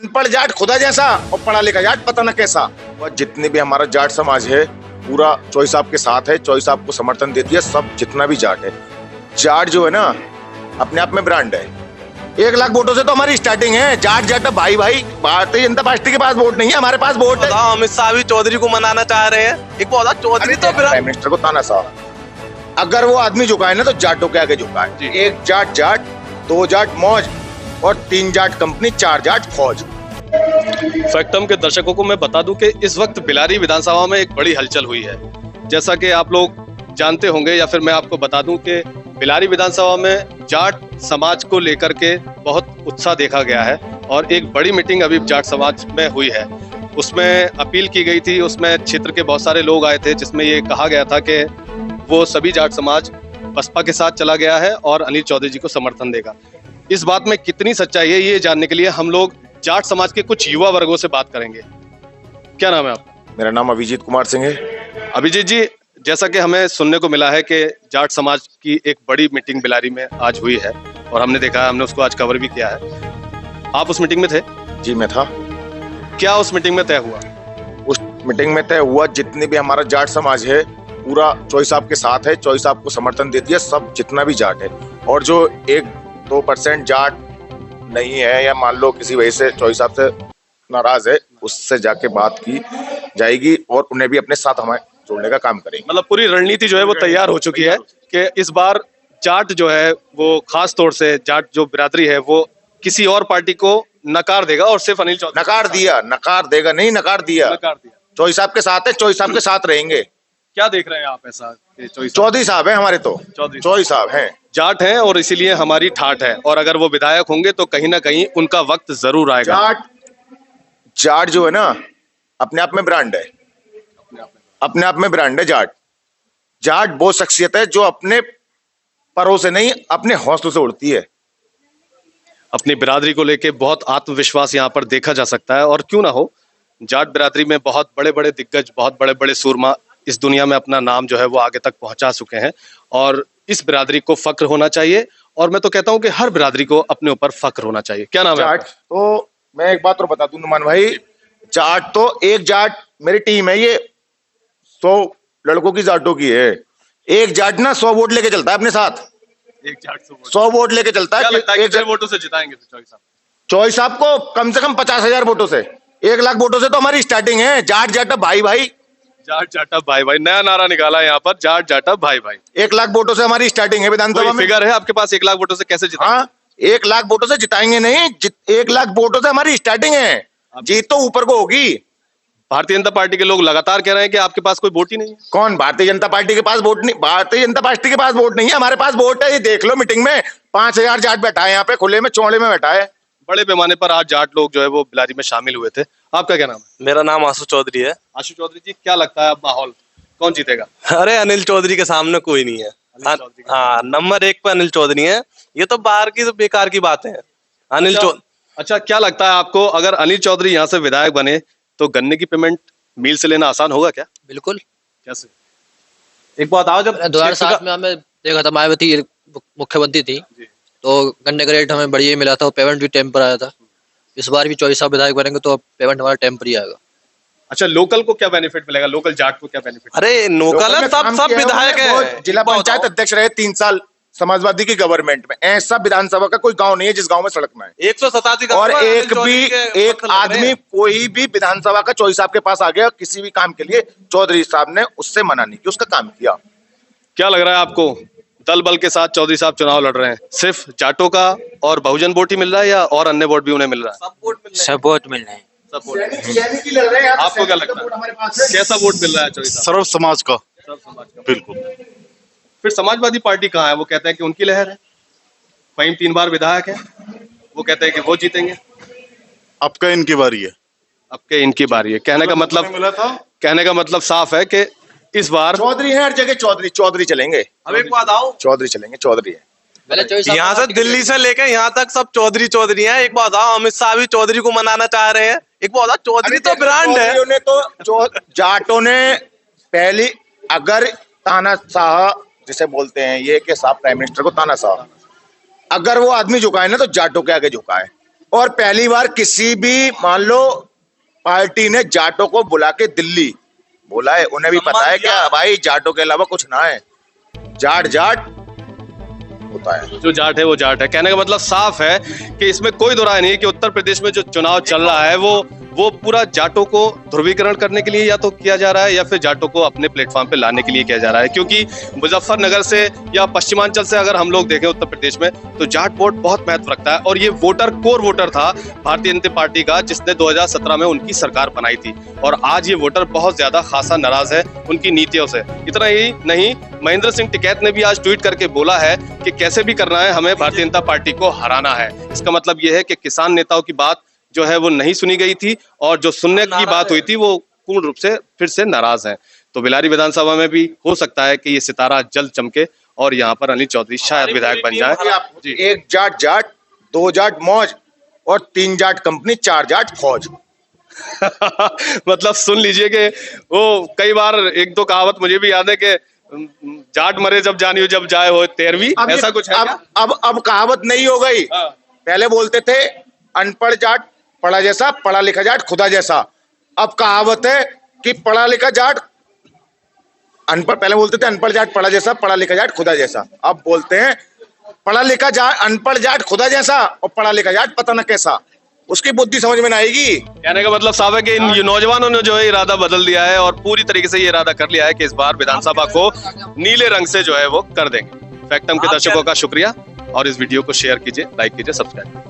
अनपढ़ जाट खुदा जैसा और पढ़ा लिखा जाट पता न कैसा। वह जितने भी हमारा जाट समाज है पूरा चौधरी साहब के साथ है, चौधरी साहब को समर्थन देती है सब जितना भी जाट है। जाट जो है ना अपने आप में ब्रांड है। 1 लाख वोटों से तो हमारी स्टार्टिंग है। जाट जाट भाई भाई, भारतीय जनता पार्टी के पास वोट नहीं है, हमारे पास वोट है। अमित शाह भी चौधरी को मनाना चाह रहे हैं। एक बहुत चौधरी तो प्राइम मिनिस्टर को तानाशाह। अगर वो आदमी झुकाए ना तो जाटों के आगे झुकाए। 1 जाट जाट, 2 जाट मौज और 3 जाट कंपनी, 4 जाट फौज। फैक्टम के दर्शकों को मैं बता दूं कि इस वक्त बिलारी विधानसभा में एक बड़ी हलचल हुई है। जैसा कि आप लोग जानते होंगे या फिर मैं आपको बता दूं कि बिलारी विधानसभा में जाट समाज को लेकर के बहुत उत्साह देखा गया है और एक बड़ी मीटिंग अभी जाट समाज में हुई है। उसमें अपील की गई थी, उसमें क्षेत्र के बहुत सारे लोग आए थे, जिसमें ये कहा गया था कि वो सभी जाट समाज बसपा के साथ चला गया है और अनिल चौधरी जी को समर्थन देगा। इस बात में कितनी सच्चाई है ये जानने के लिए हम लोग जाट समाज के कुछ युवा वर्गों से बात करेंगे। क्या नाम है आपका? मेरा नाम अभिजीत कुमार सिंह है। अभिजीत जी, जैसा कि हमें सुनने को मिला है कि जाट समाज की एक बड़ी मीटिंग बिलारी में आज हुई है और हमने देखा है, हमने उसको आज कवर भी किया है। आप उस मीटिंग में थे? जी मैं था। क्या उस मीटिंग में तय हुआ? उस मीटिंग में तय हुआ जितने भी हमारा जाट समाज है पूरा चौधरी साहब के साथ है, चौधरी साहब को समर्थन देती है सब जितना भी जाट है। और जो 1-2% जाट नहीं है या मान लो किसी वजह से चौधरी साहब से नाराज है, उससे जाके बात की जाएगी और उन्हें भी अपने साथ हमें जोड़ने का काम करेंगे। मतलब पूरी रणनीति जो है वो तैयार हो चुकी है कि इस बार जाट जो है वो खास तौर से जाट जो बिरादरी है वो किसी और पार्टी को नकार देगा और सिर्फ अनिल चौधरी नकार दिया, नकार देगा नहीं, नकार दिया। चौधरी साहब के साथ है, चौधरी साहब के साथ रहेंगे। क्या देख रहे हैं आप ऐसा? चौधरी साहब है हमारे, तो चौधरी साहब हैं, जाट हैं और इसीलिए हमारी ठाठ है और अगर वो विधायक होंगे तो कहीं ना कहीं उनका वक्त जरूर आएगा। जाट जो है ना अपने आप में ब्रांड है, अपने आप में ब्रांड है। जाट वो शख्सियत है जो अपने परों से नहीं अपने हौसलों से उड़ती है। अपनी बिरादरी को लेके बहुत आत्मविश्वास यहाँ पर देखा जा सकता है और क्यों ना हो, जाट बिरादरी में बहुत बड़े बड़े दिग्गज, बहुत बड़े बड़े सूरमा इस दुनिया में अपना नाम जो है वो आगे तक पहुंचा चुके हैं और इस बिरादरी को फक्र होना चाहिए और मैं तो कहता हूं कि हर बिरादरी को अपने ऊपर फक्र होना चाहिए। क्या नाम है? जाट तो मैं एक बात और बता दूं नुमान भाई, जाट तो 1 जाट मेरी टीम है, ये 100 लड़कों की जाटों की है। 1 जाट ना 100 वोट लेके चलता है अपने साथ। 1 जाट 100 वोट लेके चलता है। कितने वोटों से जिताएंगे चौधरी साहब को? कम से कम 50,000 वोटों से। 1 लाख वोटों से तो हमारी स्टार्टिंग है। जाट जाटा भाई भाई, जाट जाटा भाई भाई, नया नारा निकाला है यहाँ पर, जाट जाटा भाई भाई। 1 लाख वोटों से हमारी स्टार्टिंग है विधानसभा में। फिगर है आपके पास 1 लाख वोटों से कैसे जिताएंगे? हाँ, 1 लाख वोटों से जिताएंगे नहीं, 1 लाख वोटों से हमारी स्टार्टिंग है। जीत तो ऊपर को होगी। भारतीय जनता पार्टी के लोग लगातार कह रहे हैं कि आपके पास कोई वोट ही नहीं है। कौन? भारतीय जनता पार्टी के पास वोट नहीं, भारतीय जनता पार्टी के पास वोट नहीं है, हमारे पास वोट है। ये देख लो मीटिंग में 5,000 जाट बैठा है, यहाँ पे खुले में चौड़े में बैठा है। बड़े पैमाने पर आज जाट लोग जो है वो बिलारी में शामिल हुए थे। आपका क्या नाम है? मेरा नाम आशु चौधरी है। आशु चौधरी जी, क्या लगता है अब माहौल कौन जीतेगा? अरे अनिल चौधरी के सामने कोई नहीं है। हाँ, नंबर 1 पे अनिल चौधरी है। ये तो बाहर की तो बेकार की बातें हैं। अनिल चौधरी। अच्छा, क्या लगता है आपको अगर अनिल चौधरी यहाँ से विधायक बने तो गन्ने की पेमेंट मिल से लेना आसान होगा क्या? बिल्कुल। कैसे? एक बात आओ, जब 2007 में हमें देखा था, मायावती मुख्यमंत्री थी तो गन्ने का रेट हमें बढ़िया मिला था और पेमेंट भी टेम्पर आया था। इस बार भी चौधरी साहब विधायक बनेंगे तो पेमेंट हमारा टेम्पर ही आएगा। अच्छा, लोकल को क्या बेनिफिट मिलेगा? लोकल जाट को क्या बेनिफिट? अरे लोकल है, सब विधायक है। जिला पंचायत अध्यक्ष रहे 3 साल समाजवादी की गवर्नमेंट में। ऐसा विधानसभा का कोई गांव नहीं है जिस गांव में सड़क ना है। 187 और एक आदमी कोई भी विधानसभा का चौधरी साहब के पास आ गया किसी भी काम के लिए, चौधरी साहब ने उससे मना नहीं किया, उसका काम किया। क्या लग रहा है आपको, दल बल के साथ चौधरी साहब चुनाव लड़ रहे हैं, सिर्फ जाटों का और बहुजन वोट ही मिल रहा है या और अन्य वोट भी उन्हें मिल रहा है? सब वोट मिल रहे हैं। आपको क्या लगता है, कैसा वोट मिल रहा है चौधरी साहब? सर्व समाज का। बिल्कुल। फिर समाजवादी पार्टी कहाँ है? वो कहते हैं कि उनकी लहर है। फहीम 3 बार विधायक है, वो कहते हैं कि वो जीतेंगे। अब का इनकी बारी है। अब के इनकी बारी है। कहने का मतलब साफ है कि इस बार चौधरी है हर जगह। चौधरी चलेंगे। अब एक बात आओ, चौधरी चलेंगे, चौधरी है। यहाँ से दिल्ली से लेकर यहाँ तक सब चौधरी है। एक बात आओ, अमित शाह भी चौधरी को मनाना चाह रहे हैं। एक बात, चौधरी तो ब्रांड है। तो जाटों ने पहली, अगर तानाशाह जिसे बोलते हैं ये कि साहब प्राइम मिनिस्टर को तानाशाह, अगर वो आदमी झुकाए ना तो जाटों के आगे झुकाए और पहली बार किसी भी मान लो पार्टी ने जाटों को बुला के दिल्ली बोला है, उन्हें भी पता है क्या भाई जाटों के अलावा कुछ ना है, जाट जाट होता है। जो जाट है वो जाट है। कहने का मतलब साफ है कि इसमें कोई दो राय नहीं कि उत्तर प्रदेश में जो चुनाव चल रहा है वो पूरा जाटों को ध्रुवीकरण करने के लिए या तो किया जा रहा है या फिर जाटों को अपने प्लेटफॉर्म पे लाने के लिए किया जा रहा है। क्योंकि मुजफ्फरनगर से या पश्चिमांचल से अगर हम लोग देखें उत्तर प्रदेश में तो जाट वोट बहुत महत्व रखता है और ये वोटर कोर वोटर था भारतीय जनता पार्टी का, जिसने 2017 में उनकी सरकार बनाई थी। और आज ये वोटर बहुत ज्यादा खासा नाराज है उनकी नीतियों से। इतना ही नहीं, महेंद्र सिंह टिकैत ने भी आज ट्वीट करके बोला है कि कैसे भी करना है हमें भारतीय जनता पार्टी को हराना है। इसका मतलब ये है कि किसान नेताओं की बात जो है वो नहीं सुनी गई थी और जो सुनने की बात हुई थी वो पूर्ण रूप से फिर से नाराज हैं। तो बिलारी विधानसभा में भी हो सकता है कि ये सितारा जल्द चमके और यहाँ पर अनिल चौधरी शायद विधायक बन जाए। एक जाट जाट, दो जाट मौज और तीन जाट कंपनी, चार जाट फौज। मतलब सुन लीजिए कि वो कई बार एक दो कहावत मुझे भी याद है कि जाट मरे जब जानियो जब जाए हो 13वीं, ऐसा कुछ है। अब कहावत नहीं हो गई। पहले बोलते थे अनपढ़ जाट पढ़ा जैसा, पढ़ा लिखा जाट खुदा जैसा। अब कहावत है कि पढ़ा लिखा जाट अनपढ़, पहले बोलते थे अनपढ़ जाट पढ़ा जैसा, पढ़ा लिखा जाट खुदा जैसा। अब बोलते हैं पढ़ा लिखा जाट अनपढ़ जाट खुदा जैसा और पढ़ा लिखा जाट पता न कैसा। उसकी बुद्धि समझ में ना आएगी। कहने का मतलब साहब है कि इन नौजवानों ने जो है इरादा बदल दिया है और पूरी तरीके से ये इरादा कर लिया है कि इस बार विधानसभा को नीले रंग से जो है वो कर देंगे। फैक्टम के दर्शकों का शुक्रिया और इस वीडियो को शेयर कीजिए, लाइक कीजिए, सब्सक्राइब कीजिए।